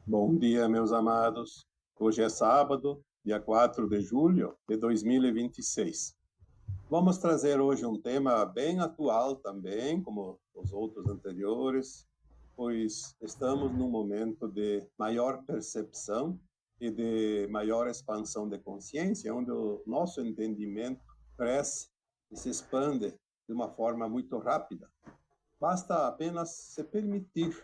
Bom dia, meus amados. Hoje é sábado, dia 4 de julho de 2026. Vamos trazer hoje um tema bem atual também, como os outros anteriores, pois estamos num momento de maior percepção e de maior expansão de consciência, onde o nosso entendimento cresce e se expande de uma forma muito rápida. Basta apenas se permitir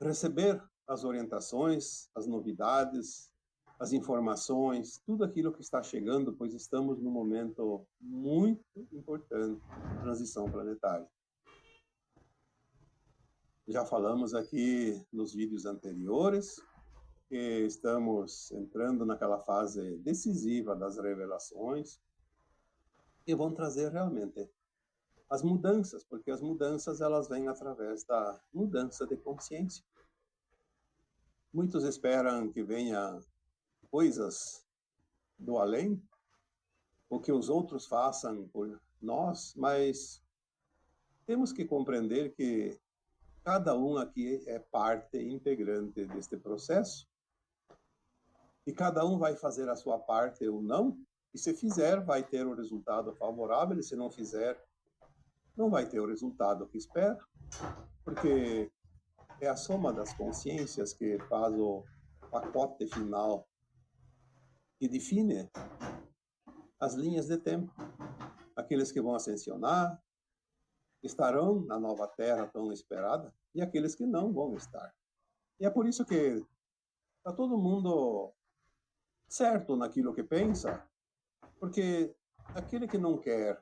receber as orientações, as novidades, as informações, tudo aquilo que está chegando, pois estamos num momento muito importante de transição planetária. Já falamos aqui nos vídeos anteriores que estamos entrando naquela fase decisiva das revelações e vão trazer realmente as mudanças, porque as mudanças elas vêm através da mudança de consciência. Muitos esperam que venha coisas do além, o que os outros façam por nós, mas temos que compreender que cada um aqui é parte integrante deste processo e cada um vai fazer a sua parte ou não, e se fizer, vai ter o resultado favorável, e se não fizer, não vai ter o resultado que espera, porque é a soma das consciências que faz o pacote final que define as linhas de tempo. Aqueles que vão ascensionar estarão na nova terra tão esperada, e aqueles que não vão estar. E é por isso que está todo mundo certo naquilo que pensa, porque aquele que não quer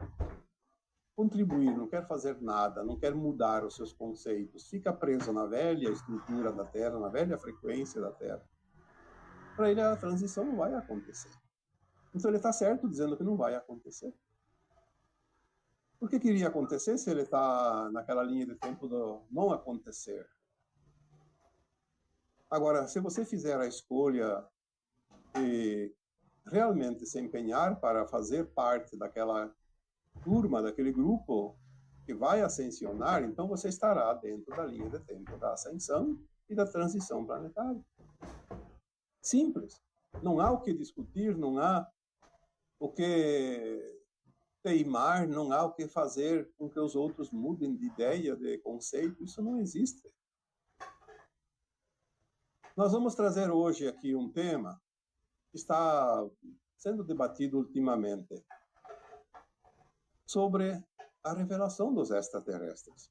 contribuir, não quer fazer nada, não quer mudar os seus conceitos, fica preso na velha estrutura da Terra, na velha frequência da Terra. Para ele a transição não vai acontecer. Então ele está certo dizendo que não vai acontecer. Por que iria acontecer se ele está naquela linha de tempo do não acontecer? Agora, se você fizer a escolha de realmente se empenhar para fazer parte daquela turma, daquele grupo que vai ascensionar, então você estará dentro da linha de tempo da ascensão e da transição planetária. Simples. Não há o que discutir, não há o que teimar, não há o que fazer com que os outros mudem de ideia, de conceito. Isso não existe. Nós vamos trazer hoje aqui um tema que está sendo debatido ultimamente sobre a revelação dos extraterrestres.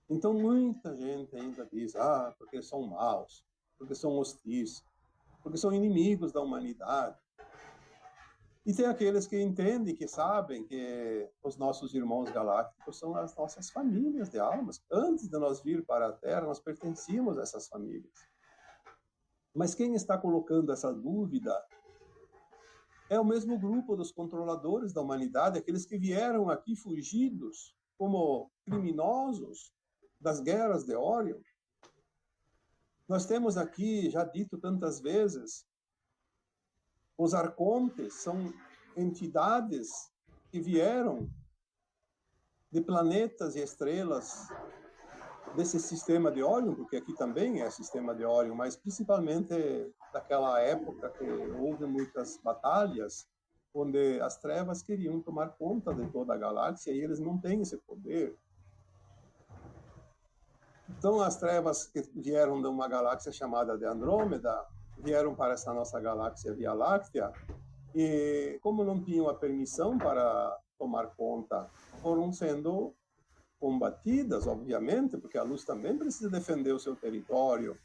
Então, muita gente ainda diz, porque são maus, porque são hostis, porque são inimigos da humanidade. E tem aqueles que entendem, que sabem que os nossos irmãos galácticos são as nossas famílias de almas. Antes de nós vir para a Terra, nós pertencíamos a essas famílias. Mas quem está colocando essa dúvida é o mesmo grupo dos controladores da humanidade, aqueles que vieram aqui fugidos como criminosos das guerras de Órion. Nós temos aqui, já dito tantas vezes, os arcontes são entidades que vieram de planetas e estrelas desse sistema de Órion, porque aqui também é sistema de Órion, mas principalmente daquela época que houve muitas batalhas, onde as trevas queriam tomar conta de toda a galáxia e eles não têm esse poder. Então, as trevas que vieram de uma galáxia chamada de Andrômeda vieram para essa nossa galáxia Via Láctea e, como não tinham a permissão para tomar conta, foram sendo combatidas, obviamente, porque a luz também precisa defender o seu território.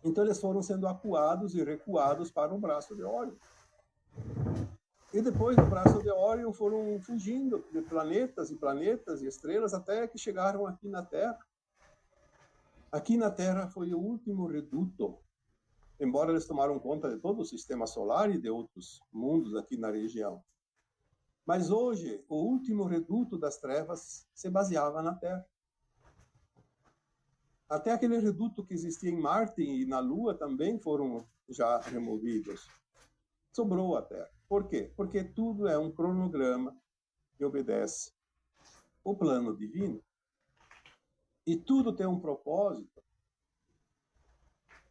Então, eles foram sendo acuados e recuados para o braço de Órion. E depois do braço de Órion foram fugindo de planetas e planetas e estrelas até que chegaram aqui na Terra. Aqui na Terra foi o último reduto, embora eles tomaram conta de todo o sistema solar e de outros mundos aqui na região. Mas hoje, o último reduto das trevas se baseava na Terra. Até aquele reduto que existia em Marte e na Lua também foram já removidos. Sobrou a Terra. Por quê? Porque tudo é um cronograma que obedece o plano divino. E tudo tem um propósito.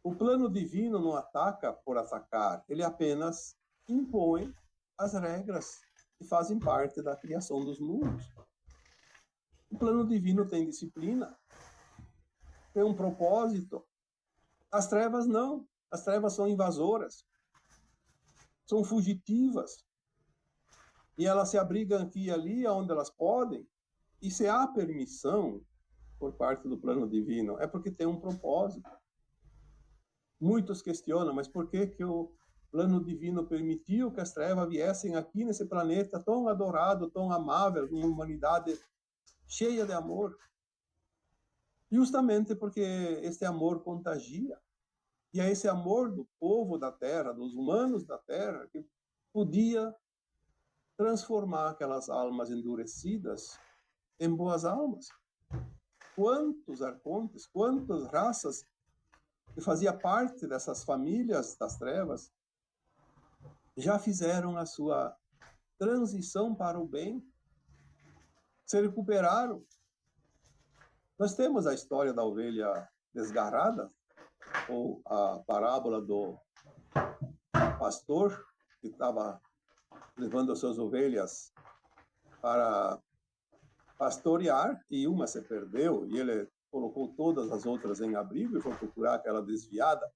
O plano divino não ataca por atacar, ele apenas impõe as regras que fazem parte da criação dos mundos. O plano divino tem disciplina, tem um propósito. As trevas não. As trevas são invasoras, são fugitivas. E elas se abrigam aqui e ali, onde elas podem. E se há permissão por parte do plano divino, é porque tem um propósito. Muitos questionam, mas por que que o plano divino permitiu que as trevas viessem aqui nesse planeta tão adorado, tão amável, uma humanidade cheia de amor? Justamente porque este amor contagia. E é esse amor do povo da Terra, dos humanos da Terra, que podia transformar aquelas almas endurecidas em boas almas. Quantos arcontes, quantas raças que faziam parte dessas famílias das trevas já fizeram a sua transição para o bem, se recuperaram. Nós temos a história da ovelha desgarrada, ou a parábola do pastor que estava levando as suas ovelhas para pastorear e uma se perdeu e ele colocou todas as outras em abrigo e foi procurar aquela desviada,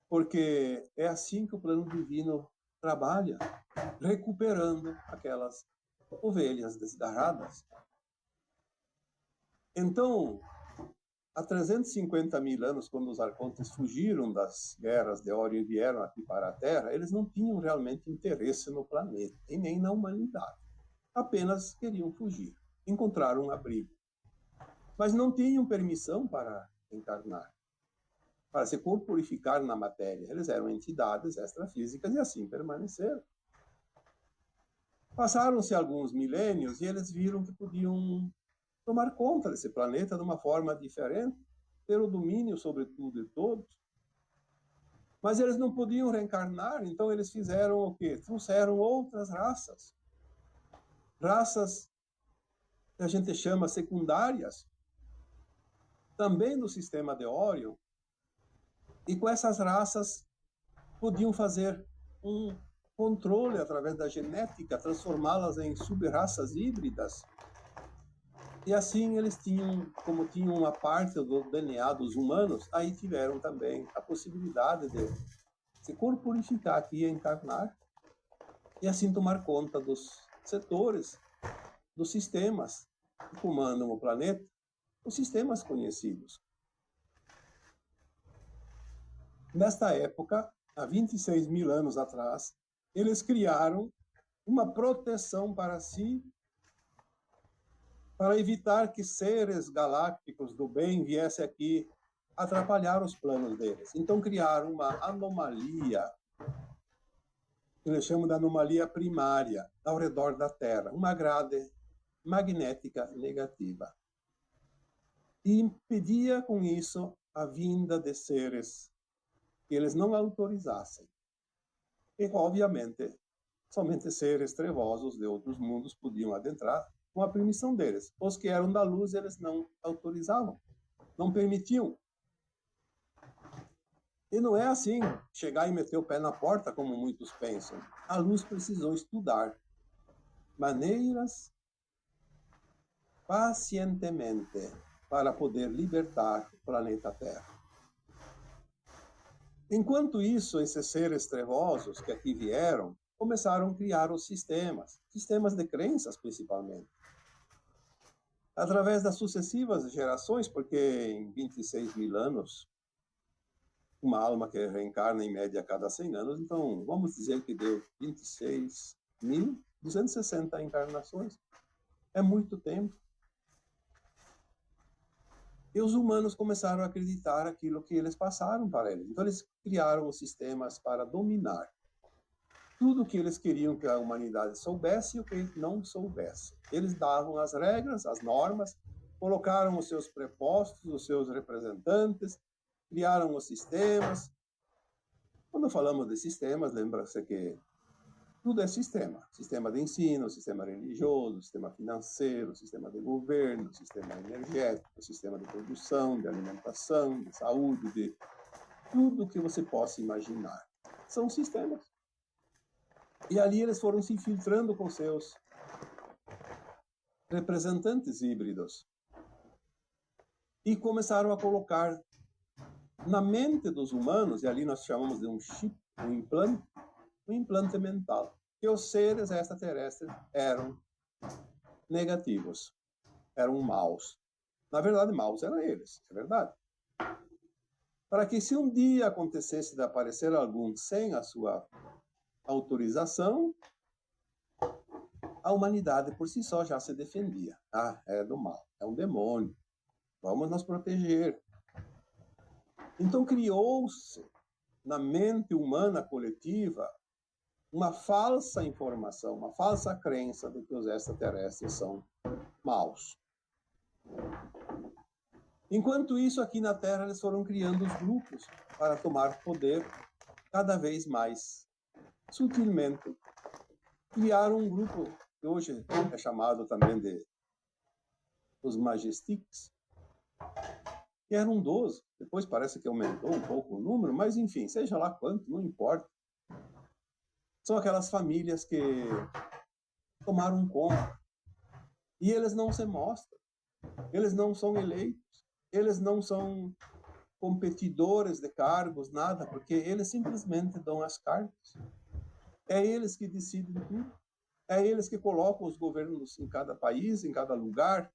porque é assim que o plano divino trabalha, recuperando aquelas ovelhas desgarradas. Então, há 350 mil anos, quando os arcontes fugiram das guerras de Órion e vieram aqui para a Terra, eles não tinham realmente interesse no planeta e nem na humanidade. Apenas queriam fugir, encontrar um abrigo. Mas não tinham permissão para encarnar, para se corporificar na matéria. Eles eram entidades extrafísicas e assim permaneceram. Passaram-se alguns milênios e eles viram que podiam tomar conta desse planeta de uma forma diferente, ter o domínio sobre tudo e todos. Mas eles não podiam reencarnar, então eles fizeram o quê? Trouxeram outras raças. Raças que a gente chama secundárias, também do sistema de Órion. E com essas raças podiam fazer um controle através da genética, transformá-las em sub-raças híbridas. E assim eles tinham, como tinham uma parte do DNA dos humanos, aí tiveram também a possibilidade de se corporificar aqui e encarnar, e assim tomar conta dos setores, dos sistemas que comandam o planeta, os sistemas conhecidos. Nesta época, há 26 mil anos atrás, eles criaram uma proteção para si, para evitar que seres galácticos do bem viessem aqui atrapalhar os planos deles. Então criaram uma anomalia, que eles chamam de anomalia primária, ao redor da Terra, uma grade magnética negativa. E impedia com isso a vinda de seres que eles não autorizassem. E, obviamente, somente seres trevosos de outros mundos podiam adentrar com a permissão deles. Os que eram da luz, eles não autorizavam, não permitiam. E não é assim, chegar e meter o pé na porta, como muitos pensam. A luz precisou estudar maneiras pacientemente para poder libertar o planeta Terra. Enquanto isso, esses seres trevosos que aqui vieram, começaram a criar os sistemas de crenças principalmente. Através das sucessivas gerações, porque em 26 mil anos, uma alma que reencarna em média a cada 100 anos, então vamos dizer que deu 26.260 encarnações. É muito tempo. E os humanos começaram a acreditar aquilo que eles passaram para eles. Então eles criaram os sistemas para dominar tudo o que eles queriam que a humanidade soubesse e o que não soubesse. Eles davam as regras, as normas, colocaram os seus prepostos, os seus representantes, criaram os sistemas. Quando falamos de sistemas, lembra-se que tudo é sistema. Sistema de ensino, sistema religioso, sistema financeiro, sistema de governo, sistema energético, sistema de produção, de alimentação, de saúde, de tudo que você possa imaginar. São sistemas. E ali eles foram se infiltrando com seus representantes híbridos e começaram a colocar na mente dos humanos, e ali nós chamamos de um chip, um implante mental, que os seres extraterrestres eram negativos, eram maus. Na verdade, maus eram eles, é verdade. Para que se um dia acontecesse de aparecer algum sem a sua autorização, a humanidade por si só já se defendia. Ah, é do mal, é um demônio, vamos nos proteger. Então criou-se na mente humana coletiva uma falsa informação, uma falsa crença de que os extraterrestres são maus. Enquanto isso, aqui na Terra, eles foram criando os grupos para tomar poder cada vez mais sutilmente. Criaram um grupo que hoje é chamado também de os Majestics, que eram 12. Depois parece que aumentou um pouco o número, mas enfim, seja lá quanto, não importa. São aquelas famílias que tomaram conta. E eles não se mostram. Eles não são eleitos. Eles não são competidores de cargos, nada, porque eles simplesmente dão as cartas. É eles que decidem tudo. É eles que colocam os governos em cada país, em cada lugar.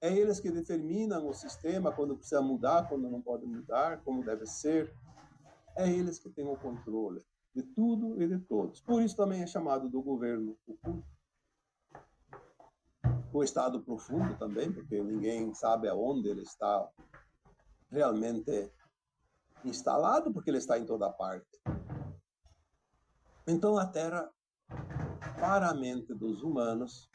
É eles que determinam o sistema, quando precisa mudar, quando não pode mudar, como deve ser. É eles que têm o controle de tudo e de todos. Por isso também é chamado do governo oculto. O estado profundo também, porque ninguém sabe aonde ele está realmente instalado, porque ele está em toda parte. Então a Terra, para a mente dos humanos,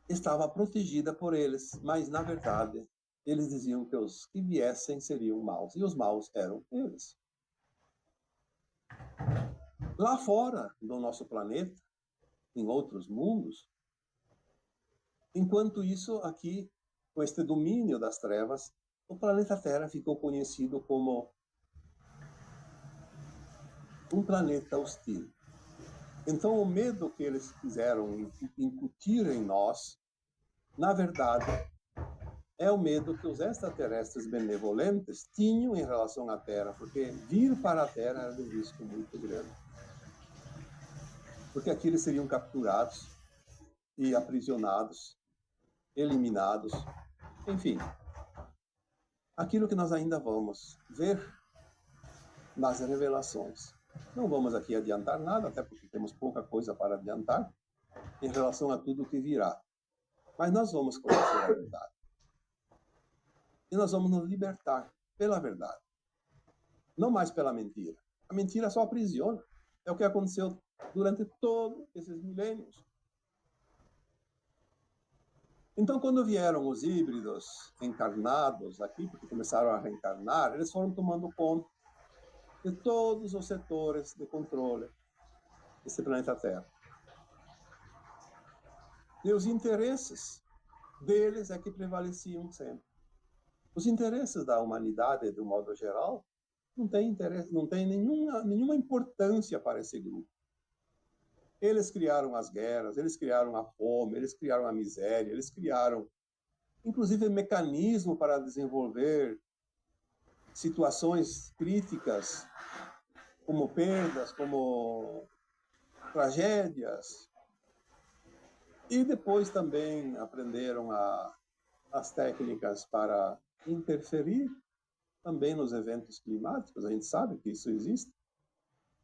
estava protegida por eles, mas na verdade eles diziam que os que viessem seriam maus, e os maus eram eles. Lá fora do nosso planeta, em outros mundos, enquanto isso aqui, com este domínio das trevas, o planeta Terra ficou conhecido como um planeta hostil. Então o medo que eles quiseram incutir em nós, na verdade, é o medo que os extraterrestres benevolentes tinham em relação à Terra, porque vir para a Terra era um risco muito grande. Porque aqui eles seriam capturados e aprisionados, eliminados, enfim. Aquilo que nós ainda vamos ver nas revelações. Não vamos aqui adiantar nada, até porque temos pouca coisa para adiantar em relação a tudo que virá. Mas nós vamos conhecer a verdade. E nós vamos nos libertar pela verdade. Não mais pela mentira. A mentira só aprisiona. É o que aconteceu durante todos esses milênios. Então, quando vieram os híbridos encarnados aqui, porque começaram a reencarnar, eles foram tomando conta de todos os setores de controle desse planeta Terra. E os interesses deles é que prevaleciam sempre. Os interesses da humanidade, de um modo geral, não tem interesse, não tem nenhuma importância para esse grupo. Eles criaram as guerras, eles criaram a fome, eles criaram a miséria, eles criaram, inclusive, mecanismo para desenvolver situações críticas, como perdas, como tragédias. E depois também aprenderam as técnicas para interferir também nos eventos climáticos. A gente sabe que isso existe.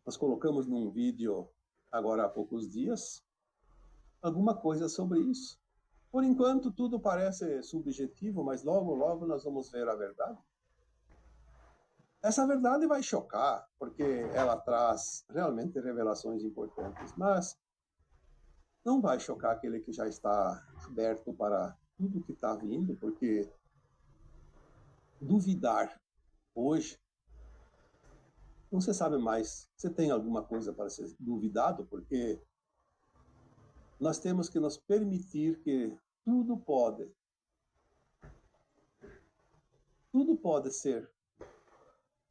Nós colocamos num vídeo, agora há poucos dias, alguma coisa sobre isso. Por enquanto, tudo parece subjetivo, mas logo, logo nós vamos ver a verdade. Essa verdade vai chocar, porque ela traz realmente revelações importantes, mas não vai chocar aquele que já está aberto para tudo que está vindo, porque duvidar hoje, não se sabe mais se tem alguma coisa para ser duvidado, porque nós temos que nos permitir que tudo pode Tudo pode ser,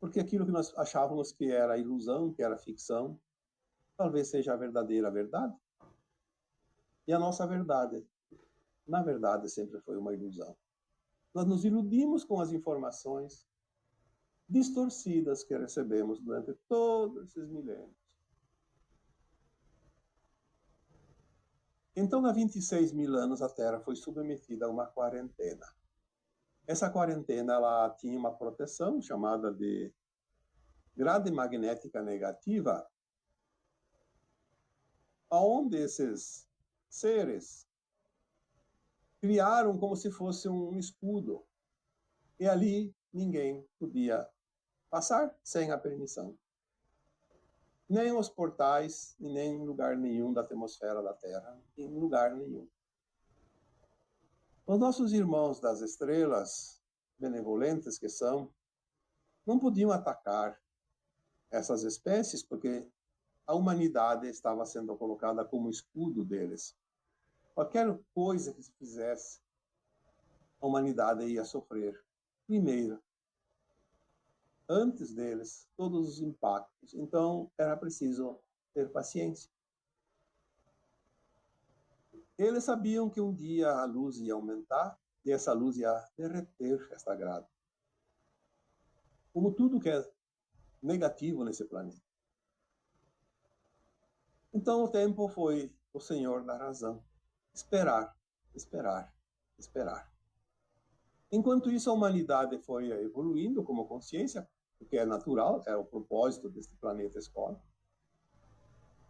porque aquilo que nós achávamos que era ilusão, que era ficção, talvez seja a verdadeira verdade. E a nossa verdade, na verdade, sempre foi uma ilusão. Nós nos iludimos com as informações distorcidas que recebemos durante todos esses milênios. Então, há 26 mil anos, a Terra foi submetida a uma quarentena. Essa quarentena ela tinha uma proteção chamada de grade magnética negativa, aonde esses seres criaram como se fosse um escudo. E ali ninguém podia passar sem a permissão. Nem os portais, e nem em lugar nenhum da atmosfera da Terra, em lugar nenhum. Os nossos irmãos das estrelas, benevolentes que são, não podiam atacar essas espécies, porque a humanidade estava sendo colocada como escudo deles. Qualquer coisa que se fizesse, a humanidade ia sofrer. Primeiro, antes deles, todos os impactos. Então, era preciso ter paciência. Eles sabiam que um dia a luz ia aumentar e essa luz ia derreter esta grade. Como tudo que é negativo nesse planeta. Então o tempo foi o Senhor da razão. Esperar, esperar, esperar. Enquanto isso, a humanidade foi evoluindo como consciência, o que é natural, é o propósito deste planeta escola.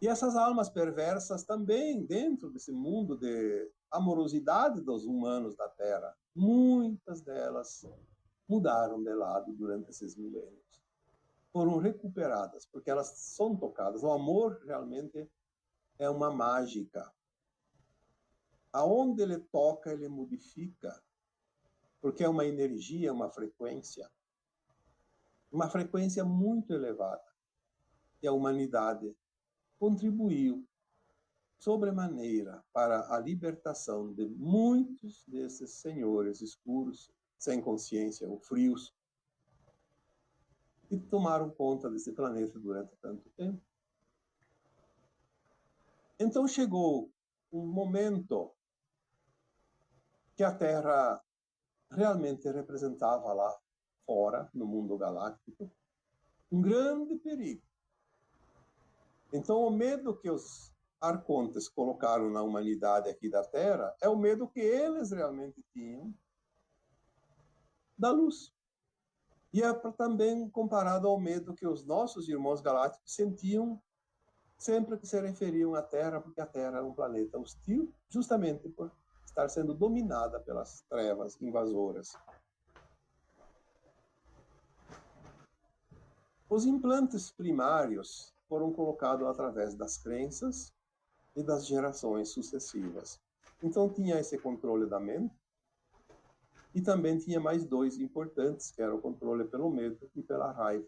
E essas almas perversas também, dentro desse mundo de amorosidade dos humanos da Terra, muitas delas mudaram de lado durante esses milênios. Foram recuperadas, porque elas são tocadas. O amor realmente é uma mágica. Aonde ele toca, ele modifica, porque é uma energia, uma frequência muito elevada. E a humanidade contribuiu sobremaneira para a libertação de muitos desses senhores escuros, sem consciência ou frios, que tomaram conta desse planeta durante tanto tempo. Então chegou um momento que a Terra realmente representava lá fora, no mundo galáctico, um grande perigo. Então, o medo que os arcontes colocaram na humanidade aqui da Terra é o medo que eles realmente tinham da luz. E é também comparado ao medo que os nossos irmãos galácticos sentiam sempre que se referiam à Terra, porque a Terra era um planeta hostil, justamente por estar sendo dominada pelas trevas invasoras. Os implantes primários foram colocados através das crenças e das gerações sucessivas. Então tinha esse controle da mente e também tinha mais dois importantes, que era o controle pelo medo e pela raiva.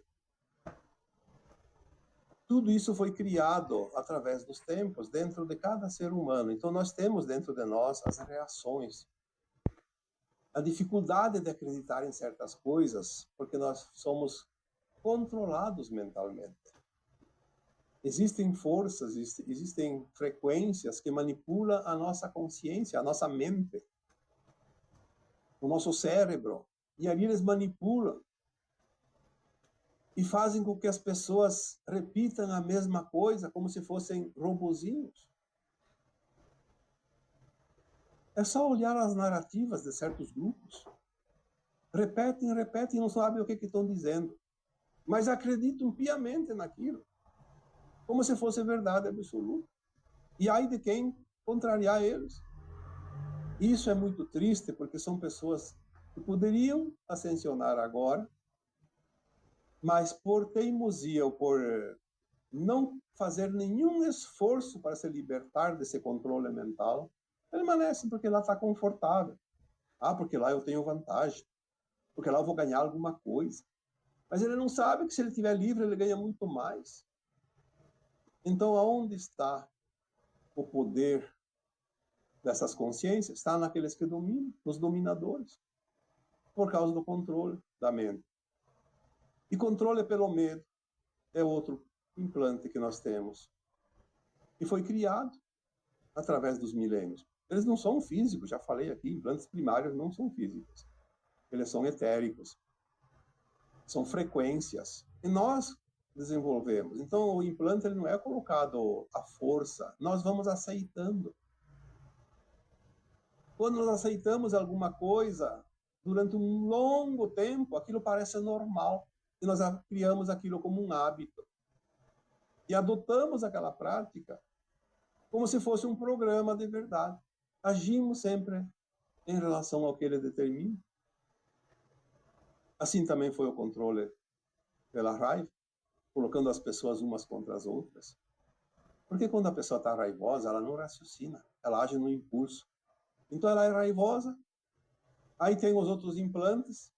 Tudo isso foi criado através dos tempos, dentro de cada ser humano. Então nós temos dentro de nós as reações, a dificuldade de acreditar em certas coisas, porque nós somos controlados mentalmente. Existem forças, existem frequências que manipulam a nossa consciência, a nossa mente, o nosso cérebro. E ali eles manipulam e fazem com que as pessoas repitam a mesma coisa, como se fossem robozinhos. É só olhar as narrativas de certos grupos. Repetem, repetem e não sabem o que estão dizendo. Mas acreditam piamente naquilo, como se fosse verdade absoluta. E ai de quem contrariar eles. Isso é muito triste, porque são pessoas que poderiam ascensionar agora, mas por teimosia ou por não fazer nenhum esforço para se libertar desse controle mental, permanecem porque lá está confortável. Ah, porque lá eu tenho vantagem. Porque lá eu vou ganhar alguma coisa. Mas ele não sabe que se ele estiver livre, ele ganha muito mais. Então, aonde está o poder dessas consciências? Está naqueles que dominam, nos dominadores. por causa do controle da mente. E controle pelo medo é outro implante que nós temos. E foi criado através dos milênios. Eles não são físicos, já falei aqui, implantes primários não são físicos. Eles são etéricos. São frequências. E nós desenvolvemos. Então, o implante ele não é colocado à força. Nós vamos aceitando. Quando nós aceitamos alguma coisa, durante um longo tempo, aquilo parece normal. E nós criamos aquilo como um hábito. E adotamos aquela prática como se fosse um programa de verdade. Agimos sempre em relação ao que ele determina. Assim também foi o controle pela raiva, colocando as pessoas umas contra as outras. Porque quando a pessoa está raivosa, ela não raciocina, ela age no impulso. Então ela é raivosa, aí tem os outros implantes,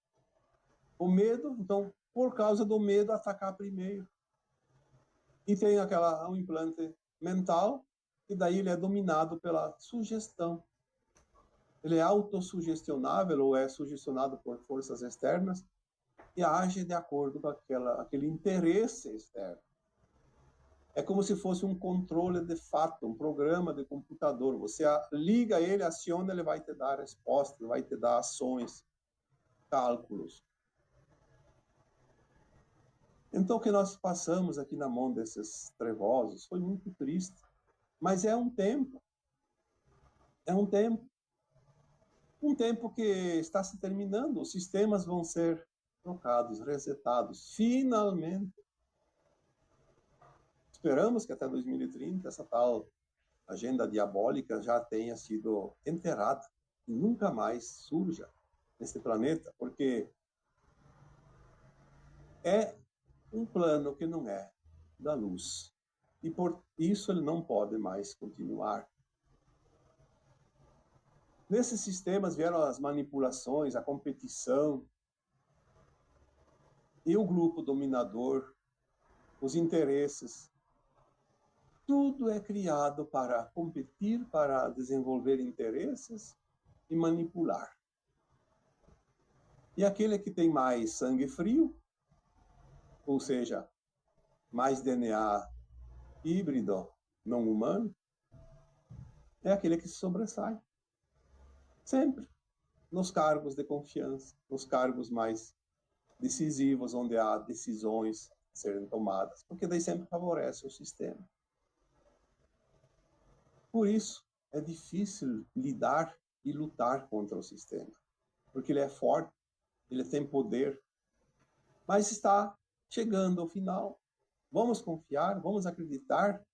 o medo, então por causa do medo atacar primeiro. E tem um implante mental, e daí ele é dominado pela sugestão. Ele é autossugestionável ou é sugestionado por forças externas e age de acordo com aquele interesse externo. É como se fosse um controle de fato, um programa de computador. Você liga ele, aciona, ele vai te dar respostas, ele vai te dar ações, cálculos. Então, o que nós passamos aqui na mão desses trevosos foi muito triste. Mas é um tempo. É um tempo. Um tempo que está se terminando. Os sistemas vão ser trocados, resetados, finalmente. Esperamos que até 2030 essa tal agenda diabólica já tenha sido enterrada e nunca mais surja nesse planeta, porque é um plano que não é da luz. E por isso ele não pode mais continuar. Nesses sistemas vieram as manipulações, a competição, e o grupo dominador, os interesses. Tudo é criado para competir, para desenvolver interesses e manipular. E aquele que tem mais sangue frio, ou seja, mais DNA híbrido, não humano, é aquele que se sobressai. Sempre nos cargos de confiança, nos cargos mais decisivos, onde há decisões a serem tomadas, porque daí sempre favorece o sistema. Por isso, é difícil lidar e lutar contra o sistema, porque ele é forte, ele tem poder, mas está chegando ao final. Vamos confiar, vamos acreditar.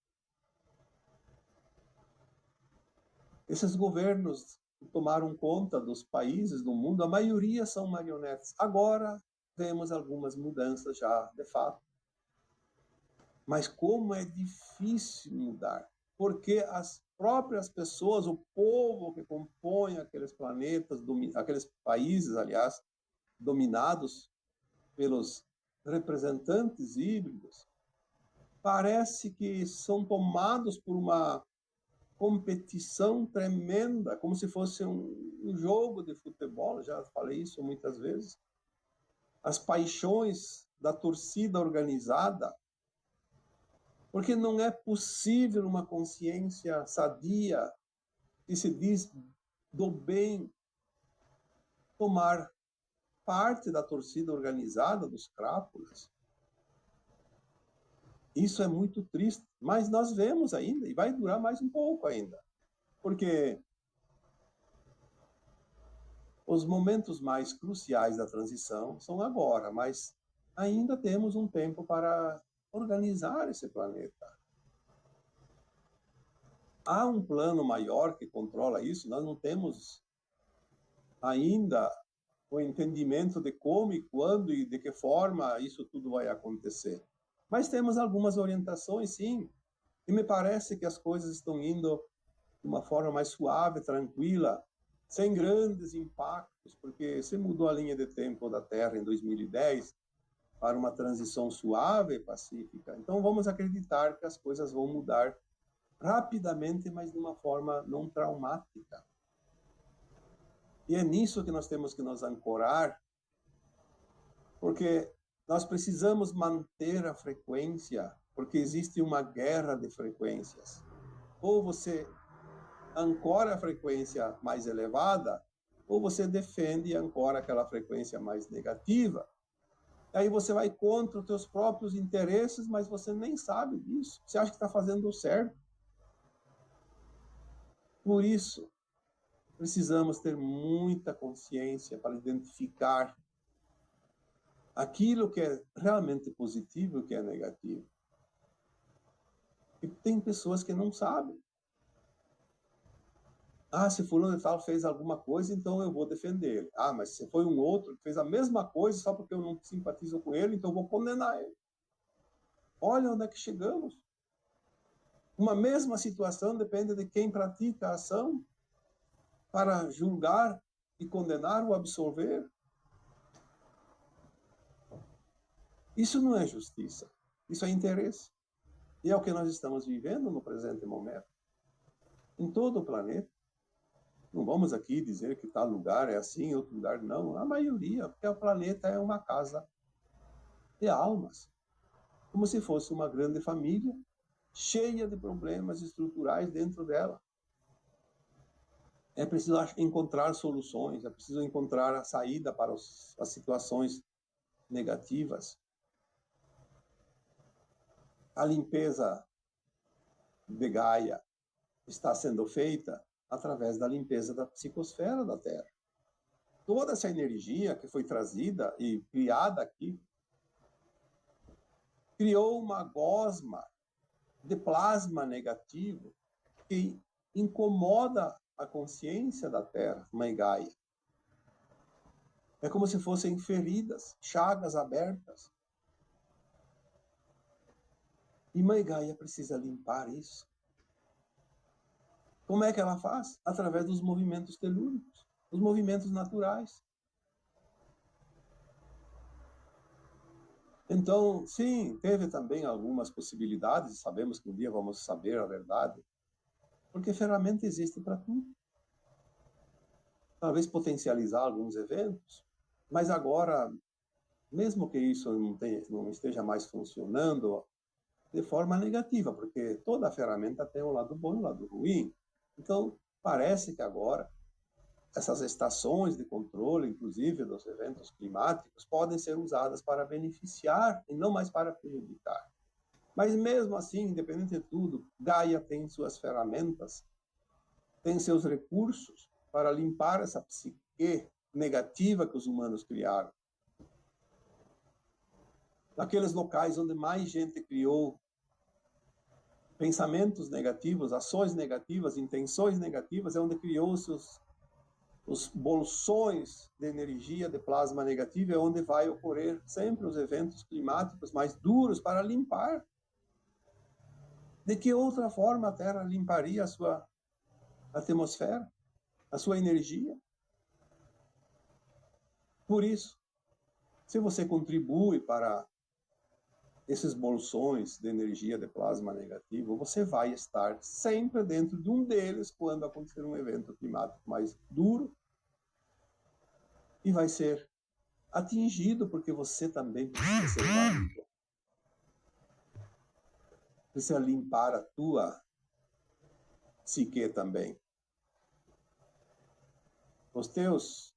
Esses governos que tomaram conta dos países do mundo, a maioria são marionetes. Agora vemos algumas mudanças já, de fato. Mas como é difícil mudar, porque as próprias pessoas, o povo que compõe aqueles planetas, aqueles países, aliás, dominados pelos representantes híbridos, parece que são tomados por uma competição tremenda, como se fosse um jogo de futebol, já falei isso muitas vezes. As paixões da torcida organizada, porque não é possível uma consciência sadia, que se diz do bem, tomar parte da torcida organizada dos crápulas. Isso é muito triste, mas nós vemos ainda, e vai durar mais um pouco ainda, porque os momentos mais cruciais da transição são agora, mas ainda temos um tempo para organizar esse planeta. Há um plano maior que controla isso, nós não temos ainda o entendimento de como e quando e de que forma isso tudo vai acontecer. Mas temos algumas orientações, sim, e me parece que as coisas estão indo de uma forma mais suave, tranquila, sem grandes impactos, porque se mudou a linha de tempo da Terra em 2010 para uma transição suave e pacífica. Então vamos acreditar que as coisas vão mudar rapidamente, mas de uma forma não traumática. E é nisso que nós temos que nos ancorar, porque nós precisamos manter a frequência, porque existe uma guerra de frequências. Ou você ancora a frequência mais elevada, ou você defende e ancora aquela frequência mais negativa. Aí você vai contra os teus próprios interesses, mas você nem sabe disso. Você acha que está fazendo o certo. Por isso, precisamos ter muita consciência para identificar aquilo que é realmente positivo e o que é negativo. E tem pessoas que não sabem. Ah, se fulano de tal fez alguma coisa, então eu vou defender ele. Ah, mas se foi um outro que fez a mesma coisa só porque eu não simpatizo com ele, então eu vou condenar ele. Olha onde é que chegamos. Uma mesma situação depende de quem pratica a ação para julgar e condenar ou absolver. Isso não é justiça. Isso é interesse. E é o que nós estamos vivendo no presente momento. Em todo o planeta. Não vamos aqui dizer que tal lugar é assim, outro lugar não. A maioria, porque o planeta é uma casa de almas. Como se fosse uma grande família, cheia de problemas estruturais dentro dela. É preciso encontrar soluções, é preciso encontrar a saída para as situações negativas. A limpeza de Gaia está sendo feita através da limpeza da psicosfera da Terra. Toda essa energia que foi trazida e criada aqui criou uma gosma de plasma negativo que incomoda a consciência da Terra, Mãe Gaia. É como se fossem feridas, chagas abertas. E Mãe Gaia precisa limpar isso. Como é que ela faz? Através dos movimentos telúricos, os movimentos naturais. Então, sim, teve também algumas possibilidades, sabemos que um dia vamos saber a verdade, porque ferramenta existe para tudo. Talvez potencializar alguns eventos, mas agora, mesmo que isso não esteja mais funcionando de forma negativa, porque toda ferramenta tem um lado bom e um lado ruim. Então, parece que agora essas estações de controle, inclusive dos eventos climáticos, podem ser usadas para beneficiar e não mais para prejudicar. Mas mesmo assim, independente de tudo, Gaia tem suas ferramentas, tem seus recursos para limpar essa psique negativa que os humanos criaram. Naqueles locais onde mais gente criou pensamentos negativos, ações negativas, intenções negativas, é onde criou-se os bolsões de energia de plasma negativo, é onde vai ocorrer sempre os eventos climáticos mais duros para limpar. De que outra forma a Terra limparia a sua atmosfera, a sua energia? Por isso, se você contribui para esses bolsões de energia de plasma negativo, você vai estar sempre dentro de um deles quando acontecer um evento climático mais duro e vai ser atingido porque você também precisa ser válido. Precisa limpar a tua psique também. Os teus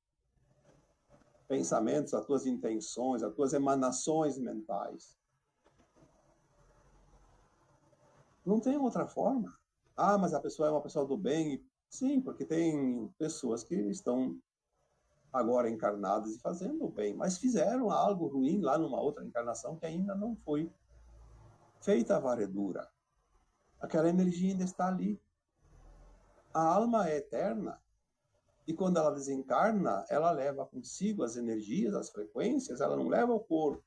pensamentos, as tuas intenções, as tuas emanações mentais. Não tem outra forma. Ah, mas a pessoa é uma pessoa do bem. Sim, porque tem pessoas que estão agora encarnadas e fazendo o bem, mas fizeram algo ruim lá numa outra encarnação que ainda não foi feita a varredura. Aquela energia ainda está ali. A alma é eterna. E quando ela desencarna, ela leva consigo as energias, as frequências, ela não leva o corpo.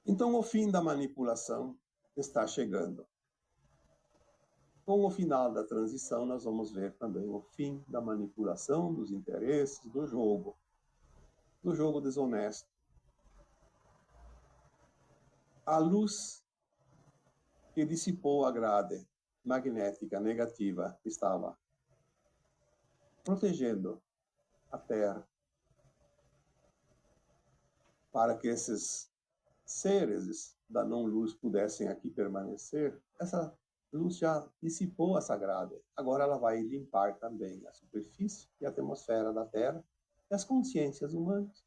Então, o fim da manipulação está chegando. Com o final da transição, nós vamos ver também o fim da manipulação, dos interesses, do jogo desonesto. A luz que dissipou a grade magnética negativa estava protegendo a Terra para que esses seres da não-luz pudessem aqui permanecer, essa luz já dissipou a sagrada. Agora ela vai limpar também a superfície e a atmosfera da Terra e as consciências humanas.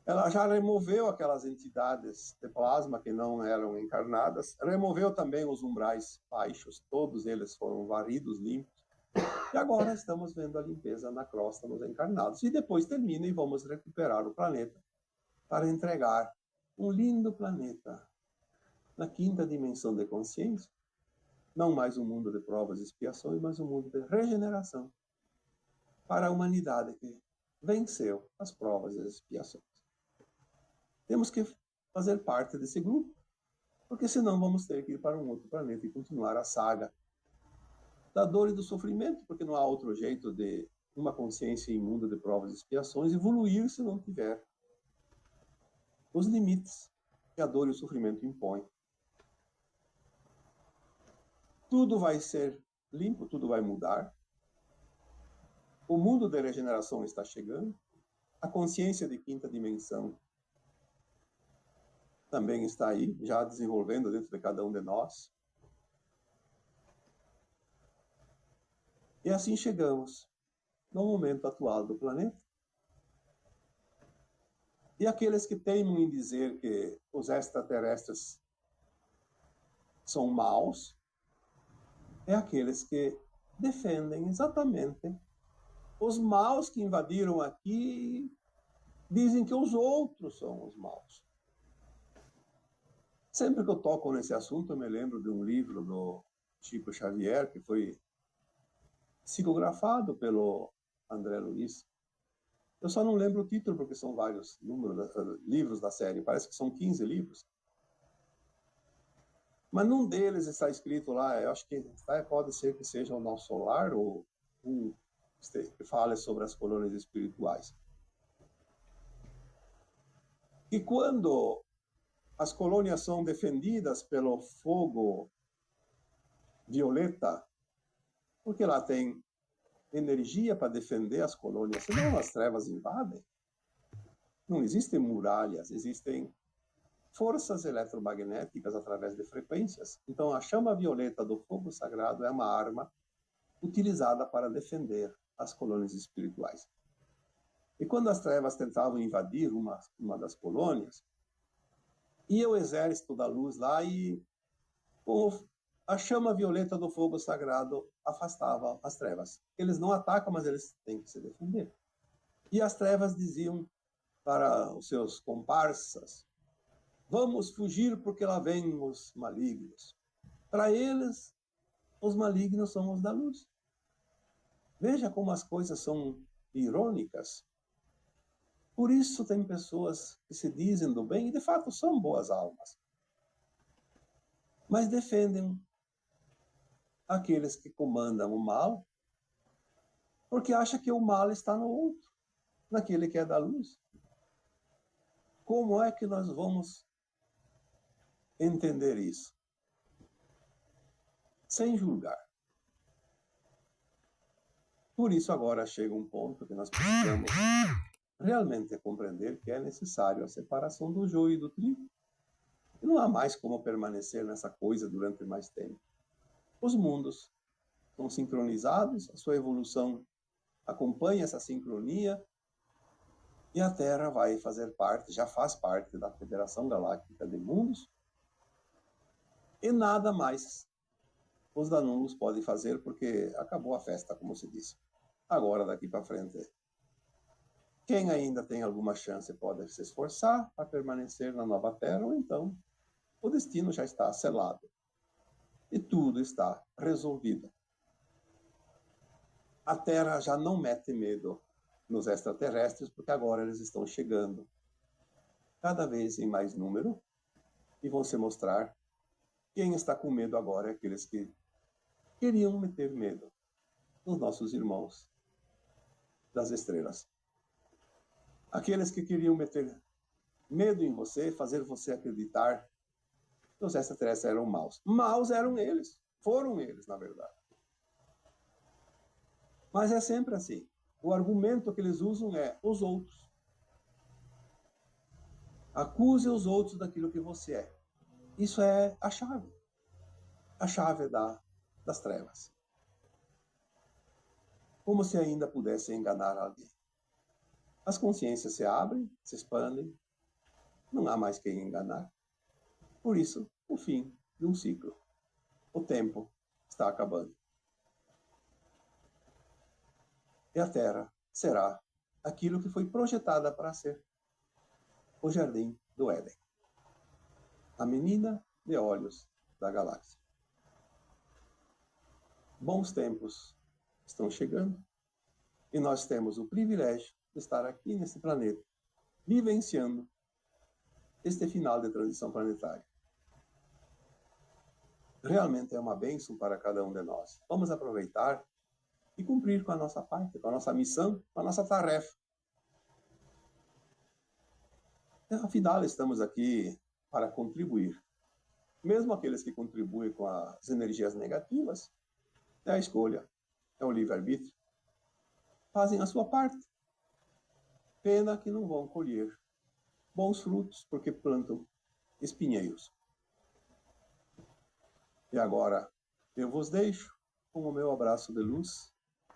Ela já removeu aquelas entidades de plasma que não eram encarnadas, removeu também os umbrais baixos, todos eles foram varridos, limpos. E agora estamos vendo a limpeza na crosta nos encarnados. E depois termina e vamos recuperar o planeta para entregar um lindo planeta na quinta dimensão de consciência. Não mais um mundo de provas e expiações, mas um mundo de regeneração para a humanidade que venceu as provas e as expiações. Temos que fazer parte desse grupo, porque senão vamos ter que ir para um outro planeta e continuar a saga da dor e do sofrimento, porque não há outro jeito de uma consciência imunda de provas e expiações evoluir se não tiver os limites que a dor e o sofrimento impõem. Tudo vai ser limpo, tudo vai mudar. O mundo da regeneração está chegando. A consciência de quinta dimensão também está aí, já desenvolvendo dentro de cada um de nós. E assim chegamos no momento atual do planeta. E aqueles que teimam em dizer que os extraterrestres são maus, é aqueles que defendem exatamente os maus que invadiram aqui, dizem que os outros são os maus. Sempre que eu toco nesse assunto, eu me lembro de um livro do Chico Xavier, que foi psicografado pelo André Luiz. Eu só não lembro o título, porque são vários livros da série, parece que são 15 livros. Mas num deles está escrito lá, eu acho que pode ser que seja o Nosso Lar, ou um que fala sobre as colônias espirituais. E quando as colônias são defendidas pelo fogo violeta, porque lá tem energia para defender as colônias, senão as trevas invadem. Não existem muralhas, existem forças eletromagnéticas através de frequências. Então, a chama violeta do fogo sagrado é uma arma utilizada para defender as colônias espirituais. E quando as trevas tentavam invadir uma das colônias, ia o exército da luz lá e a chama violeta do fogo sagrado afastava as trevas. Eles não atacam, mas eles têm que se defender. E as trevas diziam para os seus comparsas: vamos fugir porque lá vêm os malignos. Para eles, os malignos são os da luz. Veja como as coisas são irônicas. Por isso tem pessoas que se dizem do bem e de fato são boas almas, mas defendem aqueles que comandam o mal, porque acha que o mal está no outro, naquele que é da luz. Como é que nós vamos entender isso? Sem julgar. Por isso agora chega um ponto que nós precisamos realmente compreender que é necessário a separação do joio e do trigo. E não há mais como permanecer nessa coisa durante mais tempo. Os mundos estão sincronizados, a sua evolução acompanha essa sincronia, e a Terra vai fazer parte, já faz parte da Federação Galáctica de Mundos, e nada mais os danunos podem fazer, porque acabou a festa, como se diz. Agora, daqui para frente, quem ainda tem alguma chance pode se esforçar para permanecer na nova Terra, ou então o destino já está selado e tudo está resolvido. A Terra já não mete medo nos extraterrestres, porque agora eles estão chegando cada vez em mais número e vão se mostrar. Quem está com medo agora é aqueles que queriam meter medo nos nossos irmãos das estrelas. Aqueles que queriam meter medo em você, fazer você acreditar que os extraterrestres eram maus. Maus eram eles. Foram eles, na verdade. Mas é sempre assim. O argumento que eles usam é os outros. Acuse os outros daquilo que você é. Isso é a chave das trevas. Como se ainda pudesse enganar alguém. As consciências se abrem, se expandem, não há mais quem enganar. Por isso, o fim de um ciclo. O tempo está acabando. E a Terra será aquilo que foi projetada para ser: o Jardim do Éden. A menina de olhos da galáxia. Bons tempos estão chegando e nós temos o privilégio de estar aqui nesse planeta, vivenciando este final de transição planetária. Realmente é uma bênção para cada um de nós. Vamos aproveitar e cumprir com a nossa parte, com a nossa missão, com a nossa tarefa. Afinal, estamos aqui para contribuir. Mesmo aqueles que contribuem com as energias negativas, é a escolha, é o livre-arbítrio. Fazem a sua parte. Pena que não vão colher bons frutos, porque plantam espinheiros. E agora, eu vos deixo com o meu abraço de luz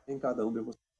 em cada um de vocês.